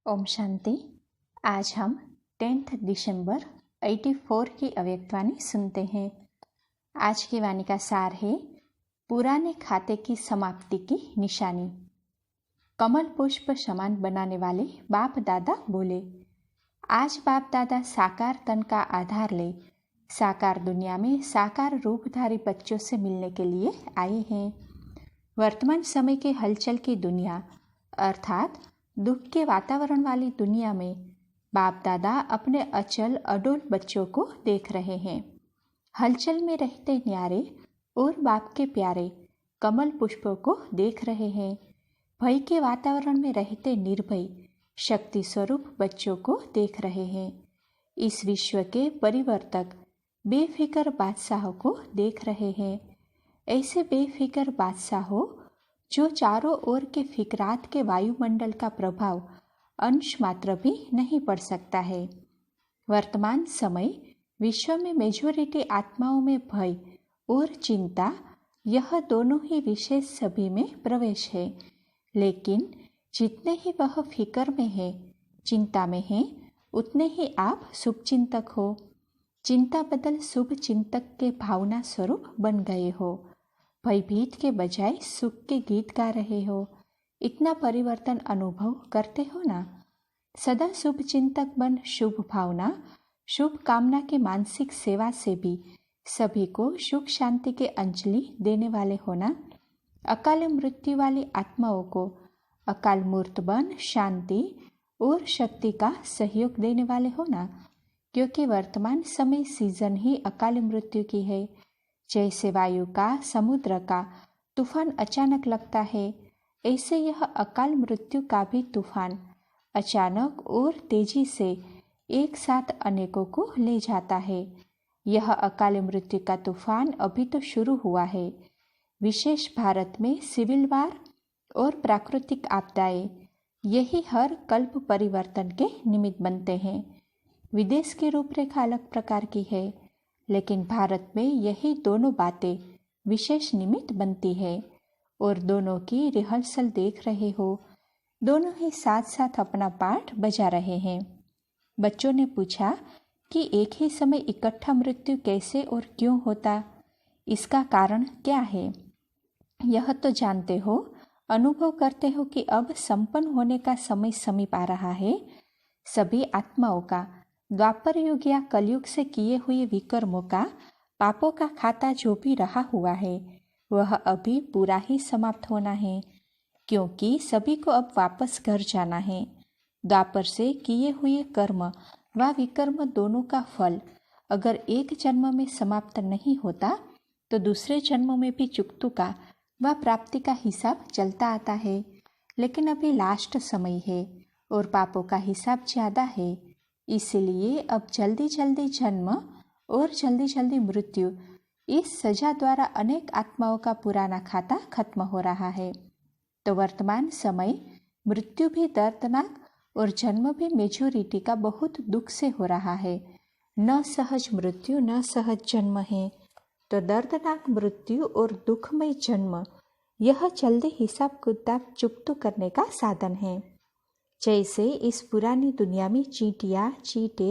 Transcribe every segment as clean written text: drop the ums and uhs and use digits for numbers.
ओम शांति। आज हम 10 दिसंबर 84 की अव्यक्तवाणी सुनते हैं। आज की वाणी का सार है पुराने खाते की समाप्ति की निशानी। कमल पुष्प समान बनाने वाले बाप दादा बोले, आज बाप दादा साकार तन का आधार ले साकार दुनिया में साकार रूपधारी बच्चों से मिलने के लिए आए हैं। वर्तमान समय के हलचल की दुनिया अर्थात दुख के वातावरण वाली दुनिया में बाप दादा अपने अचल अडोल बच्चों को देख रहे हैं। हलचल में रहते न्यारे और बाप के प्यारे कमल पुष्पों को देख रहे हैं। भय के वातावरण में रहते निर्भय शक्ति स्वरूप बच्चों को देख रहे हैं। इस विश्व के परिवर्तक बेफिक्र बादशाहों को देख रहे हैं। ऐसे बेफिक्र बादशाहों जो चारों ओर के फिक्रात के वायुमंडल का प्रभाव अंश मात्र भी नहीं पड़ सकता है। वर्तमान समय विश्व में मेजोरिटी आत्माओं में भय और चिंता, यह दोनों ही विशेष सभी में प्रवेश है। लेकिन जितने ही वह फिक्र में है, चिंता में है, उतने ही आप शुभ चिंतक हो। चिंता बदल शुभ चिंतक के भावना स्वरूप बन गए हो। भयभीत के बजाय सुख के गीत गा रहे हो। इतना परिवर्तन अनुभव करते हो ना। सदा शुभ चिंतक बन शुभ भावना शुभ कामना की मानसिक सेवा से भी सभी को सुख शांति के अंजलि देने वाले हो ना। अकाल मृत्यु वाली आत्माओं को अकाल मूर्त बन शांति और शक्ति का सहयोग देने वाले हो ना। क्योंकि वर्तमान समय सीजन ही अकाल मृत्यु की है। जैसे वायु का समुद्र का तूफान अचानक लगता है, ऐसे यह अकाल मृत्यु का भी तूफान अचानक और तेजी से एक साथ अनेकों को ले जाता है। यह अकाल मृत्यु का तूफान अभी तो शुरू हुआ है। विशेष भारत में सिविल वार और प्राकृतिक आपदाएं यही हर कल्प परिवर्तन के निमित्त बनते हैं। विदेश की रूपरेखा अलग प्रकार की है, लेकिन भारत में यही दोनों बातें विशेष निमित्त बनती है और दोनों की रिहर्सल देख रहे हो। दोनों ही साथ साथ अपना पाठ बजा रहे हैं। बच्चों ने पूछा कि एक ही समय इकट्ठा मृत्यु कैसे और क्यों होता, इसका कारण क्या है। यह तो जानते हो, अनुभव करते हो कि अब संपन्न होने का समय समीप आ रहा है। सभी आत्माओं का द्वापर युग या कलयुग से किए हुए विकर्मों का पापों का खाता जो भी रहा हुआ है, वह अभी पूरा ही समाप्त होना है। क्योंकि सभी को अब वापस घर जाना है। द्वापर से किए हुए कर्म व विकर्म दोनों का फल अगर एक जन्म में समाप्त नहीं होता, तो दूसरे जन्म में भी चुकतू का व प्राप्ति का हिसाब चलता आता है। लेकिन अभी लास्ट समय है और पापों का हिसाब ज़्यादा है। इसलिए अब जल्दी जल्दी जन्म और जल्दी जल्दी मृत्यु, इस सजा द्वारा अनेक आत्माओं का पुराना खाता खत्म हो रहा है। तो वर्तमान समय मृत्यु भी दर्दनाक और जन्म भी मेजोरिटी का बहुत दुख से हो रहा है। न सहज मृत्यु न सहज जन्म है। तो दर्दनाक मृत्यु और दुखमय जन्म, यह जल्दी हिसाब किताब चुकतू करने का साधन है। जैसे इस पुरानी दुनिया में चींटियाँ चींटे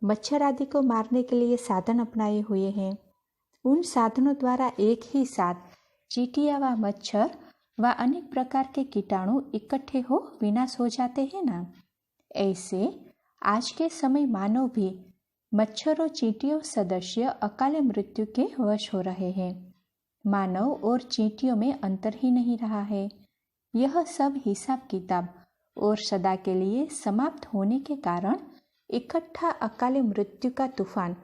मच्छर आदि को मारने के लिए साधन अपनाए हुए हैं। उन साधनों द्वारा एक ही साथ चींटियाँ व मच्छर व अनेक प्रकार के कीटाणु इकट्ठे हो विनाश हो जाते हैं ना। ऐसे आज के समय मानव भी मच्छरों चींटियों सदस्य अकाल मृत्यु के वश हो रहे हैं। मानव और चींटियों में अंतर ही नहीं रहा है। यह सब हिसाब किताब और सदा के लिए समाप्त होने के कारण इकट्ठा अकाल मृत्यु का तूफान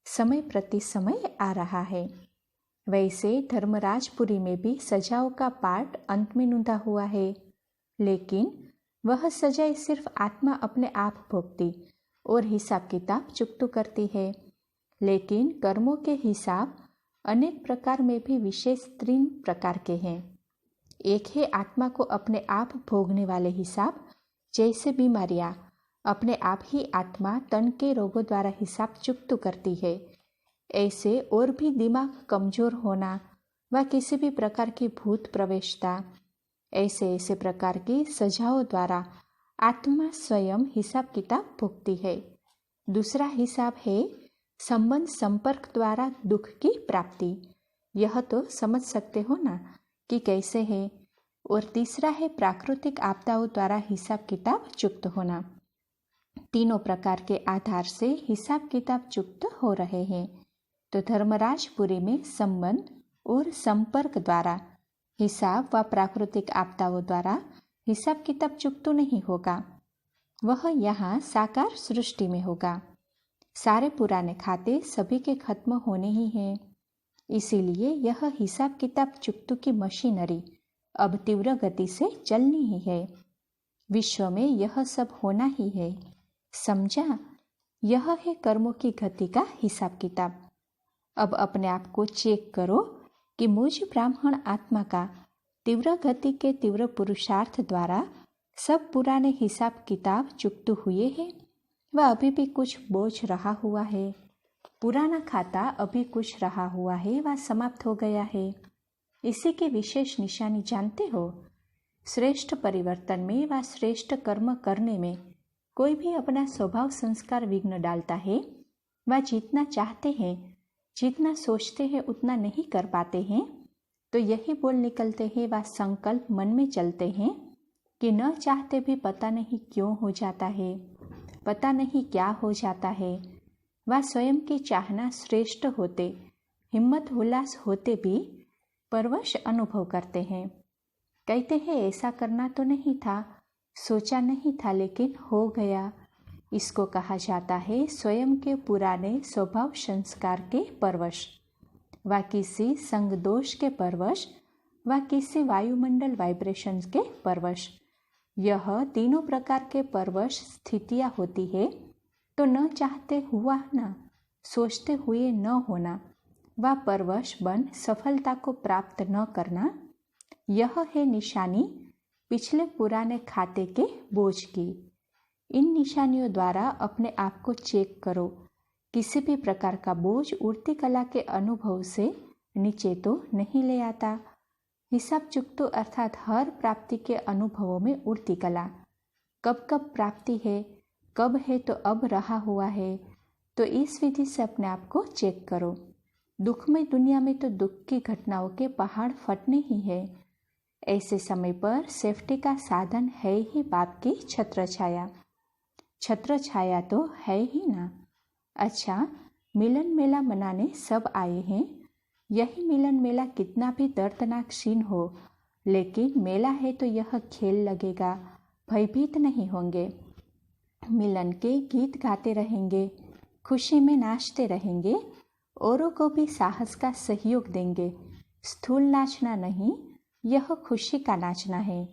समय प्रति समय आ रहा है। वैसे धर्मराजपुरी में भी सजाओं का पाठ अंत में नूंधा हुआ है। लेकिन वह सजाएं सिर्फ आत्मा अपने आप भोगती और हिसाब किताब चुकतू करती है। लेकिन कर्मों के हिसाब अनेक प्रकार में भी विशेष 3 प्रकार के हैं। एक है आत्मा को अपने आप भोगने वाले हिसाब, जैसे बीमारियां अपने आप ही आत्मा तन के रोगों द्वारा हिसाब चुकतू करती है। ऐसे और भी दिमाग कमजोर होना व किसी भी प्रकार की भूत प्रवेशता, ऐसे प्रकार की सजाओं द्वारा आत्मा स्वयं हिसाब किताब भुगती है। दूसरा हिसाब है संबंध संपर्क द्वारा दुख की प्राप्ति। यह तो समझ सकते हो ना कि कैसे है। और तीसरा है प्राकृतिक आपदाओं द्वारा हिसाब किताब चुक्त होना। तीनों प्रकार के आधार से हिसाब किताब चुक्त हो रहे हैं। तो धर्मराजपुरी में संबंध और संपर्क द्वारा हिसाब व प्राकृतिक आपदाओं द्वारा हिसाब किताब चुक्त तो नहीं होगा, वह यहाँ साकार सृष्टि में होगा। सारे पुराने खाते सभी के खत्म होने ही हैं। इसीलिए यह हिसाब किताब चुक्त की मशीनरी अब तीव्र गति से चलनी ही है। विश्व में यह सब होना ही है। समझा? यह है कर्मों की गति का हिसाब किताब। अब अपने आप को चेक करो कि मुझ ब्राह्मण आत्मा का तीव्र गति के तीव्र पुरुषार्थ द्वारा सब पुराने हिसाब किताब चुक्त हुए हैं व अभी भी कुछ बोझ रहा हुआ है। पुराना खाता अभी कुछ रहा हुआ है व समाप्त हो गया है। इसी की विशेष निशानी जानते हो? श्रेष्ठ परिवर्तन में व श्रेष्ठ कर्म करने में कोई भी अपना स्वभाव संस्कार विघ्न डालता है व जितना चाहते हैं, जितना सोचते हैं उतना नहीं कर पाते हैं, तो यही बोल निकलते हैं व संकल्प मन में चलते हैं कि न चाहते भी पता नहीं क्यों हो जाता है, पता नहीं क्या हो जाता है। वह स्वयं की चाहना श्रेष्ठ होते, हिम्मत उल्लास होते भी परवश अनुभव करते हैं। कहते हैं ऐसा करना तो नहीं था, सोचा नहीं था, लेकिन हो गया। इसको कहा जाता है स्वयं के पुराने स्वभाव संस्कार के परवश, व किसी संग दोष के परवश, व किसी वायुमंडल वाइब्रेशंस के परवश। यह तीनों प्रकार के परवश स्थितियाँ होती है। तो न चाहते हुआ ना, सोचते हुए न होना, व परवश बन सफलता को प्राप्त न करना, यह है निशानी पिछले पुराने खाते के बोझ की। इन निशानियों द्वारा अपने आप को चेक करो। किसी भी प्रकार का बोझ उड़ती कला के अनुभव से नीचे तो नहीं ले आता। हिसाब चुकतो अर्थात हर प्राप्ति के अनुभवों में उड़ती कला। कब कब प्राप्ति है, कब है तो अब रहा हुआ है। तो इस विधि से अपने आप को चेक करो। दुखमय दुनिया में तो दुख की घटनाओं के पहाड़ फटने ही है। ऐसे समय पर सेफ्टी का साधन है ही बाप की छत्र छाया। छत्र छाया तो है ही ना। अच्छा, मिलन मेला मनाने सब आए हैं। यही मिलन मेला कितना भी दर्दनाक सीन हो, लेकिन मेला है तो यह खेल लगेगा, भयभीत नहीं होंगे। मिलन के गीत गाते रहेंगे, खुशी में नाचते रहेंगे, औरों को भी साहस का सहयोग देंगे। स्थूल नाचना नहीं, यह खुशी का नाचना है।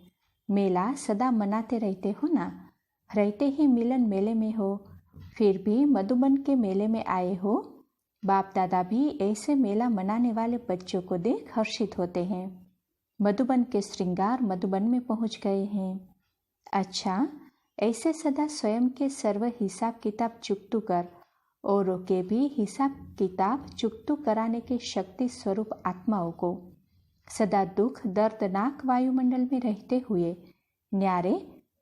मेला सदा मनाते रहते हो ना, रहते ही मिलन मेले में हो, फिर भी मधुबन के मेले में आए हो। बाप दादा भी ऐसे मेला मनाने वाले बच्चों को देख हर्षित होते हैं। मधुबन के श्रृंगार मधुबन में पहुंच गए हैं। अच्छा, ऐसे सदा स्वयं के सर्व हिसाब किताब चुकतू कर औरों के भी हिसाब किताब चुकतू कराने के शक्ति स्वरूप आत्माओं को सदा दुख दर्दनाक वायुमंडल में रहते हुए न्यारे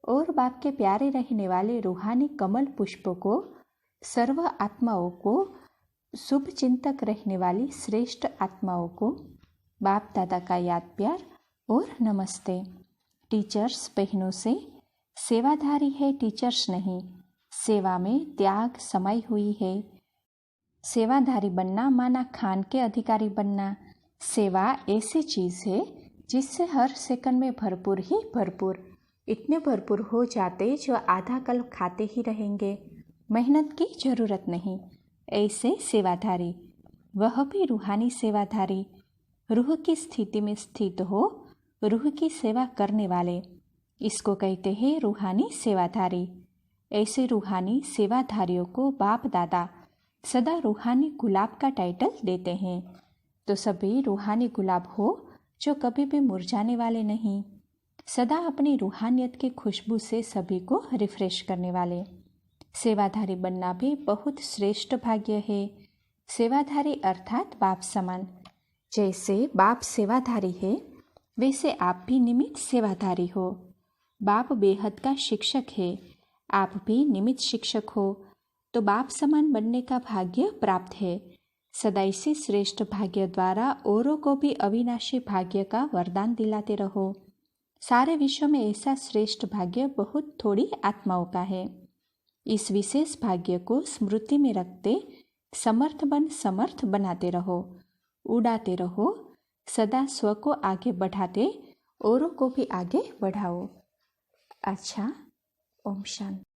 और बाप के प्यारे रहने वाले रूहानी कमल पुष्पों को, सर्व आत्माओं को, शुभ चिंतक रहने वाली श्रेष्ठ आत्माओं को बाप दादा का याद प्यार और नमस्ते। टीचर्स बहनों से सेवाधारी है, टीचर्स नहीं। सेवा में त्याग समाई हुई है। सेवाधारी बनना माना खान के अधिकारी बनना। सेवा ऐसी चीज़ है जिससे हर सेकंड में भरपूर ही भरपूर, इतने भरपूर हो जाते जो आधा कल खाते ही रहेंगे। मेहनत की जरूरत नहीं। ऐसे सेवाधारी, वह भी रूहानी सेवाधारी, रूह की स्थिति में स्थित हो, रूह की सेवा करने वाले, इसको कहते हैं रूहानी सेवाधारी। ऐसे रूहानी सेवाधारियों को बाप दादा सदा रूहानी गुलाब का टाइटल देते हैं। तो सभी रूहानी गुलाब हो जो कभी भी मुरझाने वाले नहीं, सदा अपनी रूहानियत की खुशबू से सभी को रिफ्रेश करने वाले। सेवाधारी बनना भी बहुत श्रेष्ठ भाग्य है। सेवाधारी अर्थात बाप समान। जैसे बाप सेवाधारी है, वैसे आप भी निमित्त सेवाधारी हो। बाप बेहद का शिक्षक है। आप भी निमित्त शिक्षक हो तो बाप समान बनने का भाग्य प्राप्त है। सदा इसी श्रेष्ठ भाग्य द्वारा औरों को भी अविनाशी भाग्य का वरदान दिलाते रहो। सारे विश्व में ऐसा श्रेष्ठ भाग्य बहुत थोड़ी आत्माओं का है। इस विशेष भाग्य को स्मृति में रखते समर्थ बनाते रहो, उड़ाते रहो। सदा स्व को आगे बढ़ाते औरों को भी आगे बढ़ाओ। अच्छा, ओम शांति।